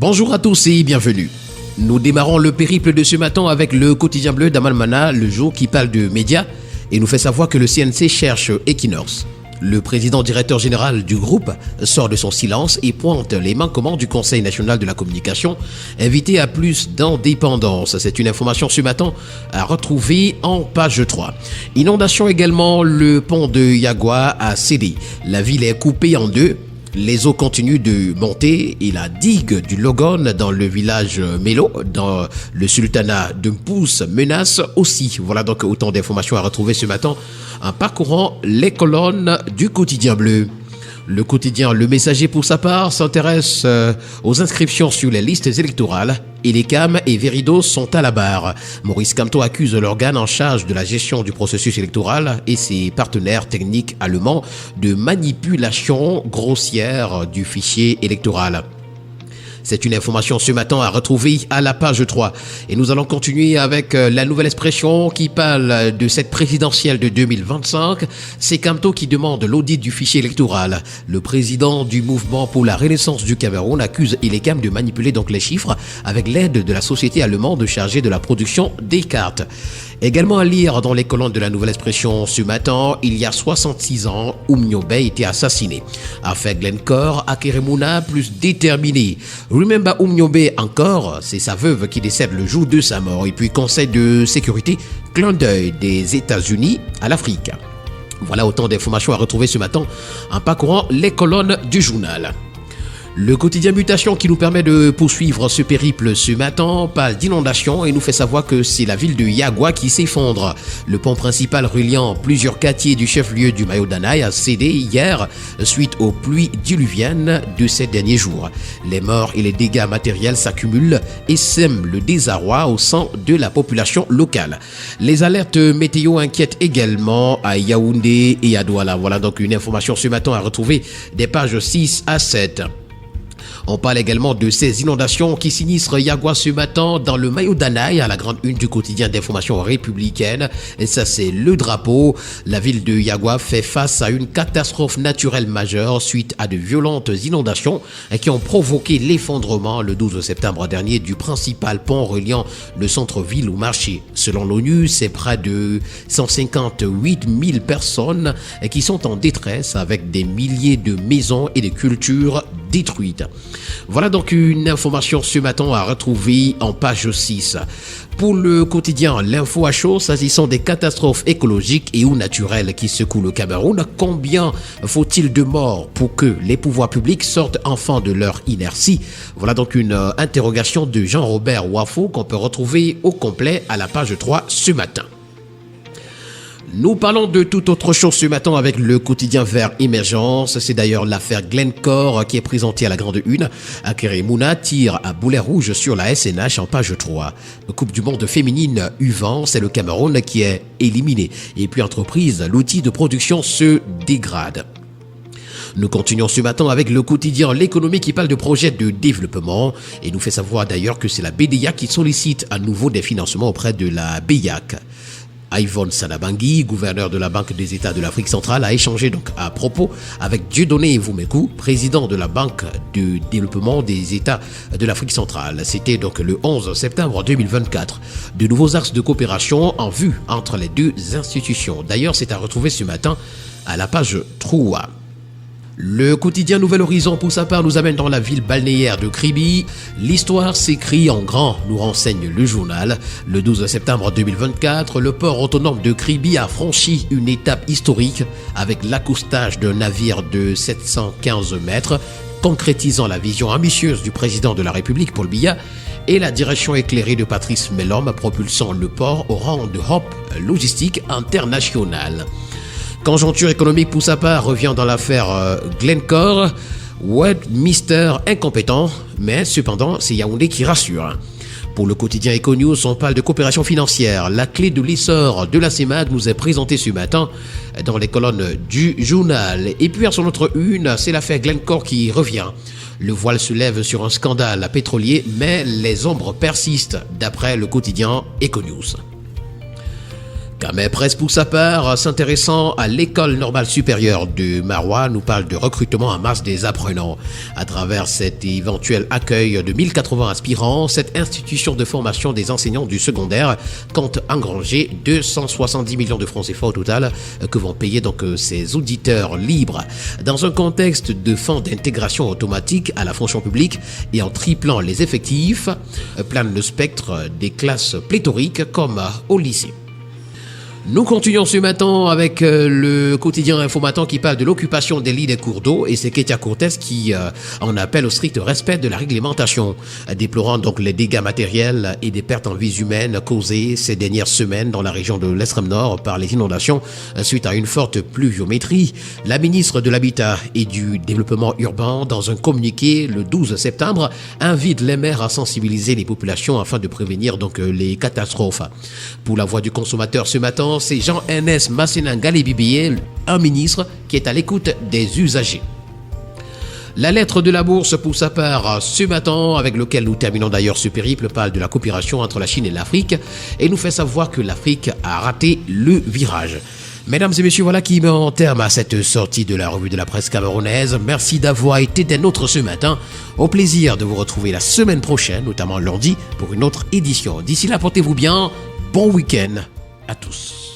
Bonjour à tous et bienvenue. Nous démarrons le périple de ce matin avec le quotidien bleu d'Amalmana, le jour qui parle de médias et nous fait savoir que le CNC cherche Equinox. Le président directeur général du groupe sort de son silence et pointe les manquements du Conseil national de la communication, invité à plus d'indépendance. C'est une information ce matin à retrouver en page 3. Inondation également, le pont de Yagua a cédé. La ville est coupée en deux. Les eaux continuent de monter et la digue du Logon dans le village Mélo, dans le sultanat de Mpous, menace aussi. Voilà donc autant d'informations à retrouver ce matin en parcourant les colonnes du quotidien bleu. Le quotidien Le Messager, pour sa part, s'intéresse aux inscriptions sur les listes électorales. Elecam et Verido sont à la barre. Maurice Kamto accuse l'organe en charge de la gestion du processus électoral et ses partenaires techniques allemands de manipulation grossière du fichier électoral. C'est une information ce matin à retrouver à la page 3. Et nous allons continuer avec la nouvelle expression qui parle de cette présidentielle de 2025. C'est Kamto qui demande l'audit du fichier électoral. Le président du mouvement pour la renaissance du Cameroun accuse Elecam de manipuler donc les chiffres avec l'aide de la société allemande chargée de la production des cartes. Également à lire dans les colonnes de la nouvelle expression ce matin, il y a 66 ans, Oumniobe était assassiné. Affaire Glencore, Akeremuna plus déterminé. Remember Oumniobe encore, c'est sa veuve qui décède le jour de sa mort. Et puis Conseil de sécurité, clin d'œil des États-Unis à l'Afrique. Voilà autant d'informations à retrouver ce matin en parcourant les colonnes du journal. Le quotidien Mutation qui nous permet de poursuivre ce périple ce matin parle d'inondation et nous fait savoir que c'est la ville de Yagua qui s'effondre. Le pont principal reliant plusieurs quartiers du chef-lieu du Mayo-Danaï a cédé hier suite aux pluies diluviennes de ces derniers jours. Les morts et les dégâts matériels s'accumulent et sèment le désarroi au sein de la population locale. Les alertes météo inquiètent également à Yaoundé et à Douala. Voilà donc une information ce matin à retrouver des pages 6 à 7. On parle également de ces inondations qui sinistrent Yagua ce matin dans le Mayo-Danaï à la grande une du quotidien d'information républicaine. Et ça, c'est le drapeau. La ville de Yagua fait face à une catastrophe naturelle majeure suite à de violentes inondations qui ont provoqué l'effondrement le 12 septembre dernier du principal pont reliant le centre-ville au marché. Selon l'ONU, c'est près de 158 000 personnes qui sont en détresse avec des milliers de maisons et de cultures détruites. Voilà donc une information ce matin à retrouver en page 6. Pour le quotidien L'Info à chaud, s'agissant des catastrophes écologiques et ou naturelles qui secouent le Cameroun, combien faut-il de morts pour que les pouvoirs publics sortent enfin de leur inertie? Voilà donc une interrogation de Jean-Robert Wafo qu'on peut retrouver au complet à la page 3 ce matin. Nous parlons de toute autre chose ce matin avec le quotidien Vert Émergence. C'est d'ailleurs l'affaire Glencore qui est présentée à la grande une. Akeremuna tire à boulet rouge sur la SNH en page 3. Coupe du monde féminine U20, c'est le Cameroun qui est éliminé. Et puis entreprise, l'outil de production se dégrade. Nous continuons ce matin avec le quotidien L'économie qui parle de projets de développement et nous fait savoir d'ailleurs que c'est la BDA qui sollicite à nouveau des financements auprès de la BIAC. Yvonne Sanabangui, gouverneur de la Banque des États de l'Afrique centrale, a échangé donc à propos avec Dieudonné Mvumeku, président de la Banque de développement des États de l'Afrique centrale. C'était donc le 11 septembre 2024. De nouveaux axes de coopération en vue entre les deux institutions. D'ailleurs, c'est à retrouver ce matin à la page 3. Le quotidien Nouvel Horizon, pour sa part, nous amène dans la ville balnéaire de Kribi. L'histoire s'écrit en grand, nous renseigne le journal. Le 12 septembre 2024, le port autonome de Kribi a franchi une étape historique avec l'accostage d'un navire de 715 mètres, concrétisant la vision ambitieuse du président de la République, Paul Biya, et la direction éclairée de Patrice Melom, propulsant le port au rang de hub logistique international. Conjoncture économique pour sa part revient dans l'affaire Glencore. Ouais, mystère incompétent, mais cependant, c'est Yaoundé qui rassure. Pour le quotidien Econews, on parle de coopération financière. La clé de l'essor de la CEMAD nous est présentée ce matin dans les colonnes du journal. Et puis, à son autre une, c'est l'affaire Glencore qui revient. Le voile se lève sur un scandale pétrolier, mais les ombres persistent, d'après le quotidien Econews. Mais Presse pour sa part, s'intéressant à l'école normale supérieure de Marois, nous parle de recrutement en masse des apprenants. À travers cet éventuel accueil de 1080 aspirants, cette institution de formation des enseignants du secondaire compte engranger 270 millions de francs CFA au total que vont payer donc ses auditeurs libres. Dans un contexte de fonds d'intégration automatique à la fonction publique et en triplant les effectifs, plane le spectre des classes pléthoriques comme au lycée. Nous continuons ce matin avec le quotidien Infomatin qui parle de l'occupation des lits des cours d'eau et c'est Ketia Cortez qui en appelle au strict respect de la réglementation, déplorant donc les dégâts matériels et des pertes en vies humaines causées ces dernières semaines dans la région de l'extrême nord par les inondations suite à une forte pluviométrie. La ministre de l'Habitat et du Développement urbain, dans un communiqué le 12 septembre, invite les maires à sensibiliser les populations afin de prévenir donc les catastrophes. Pour la voix du consommateur ce matin, c'est Jean-Ernest Masséna-Galé-Bibié, un ministre qui est à l'écoute des usagers. La lettre de la bourse pour sa part ce matin, avec lequel nous terminons d'ailleurs ce périple, parle de la coopération entre la Chine et l'Afrique et nous fait savoir que l'Afrique a raté le virage. Mesdames et messieurs, voilà qui met en terme à cette sortie de la revue de la presse camerounaise. Merci d'avoir été des nôtres ce matin. Au plaisir de vous retrouver la semaine prochaine, notamment lundi, pour une autre édition. D'ici là, portez-vous bien. Bon week-end à tous.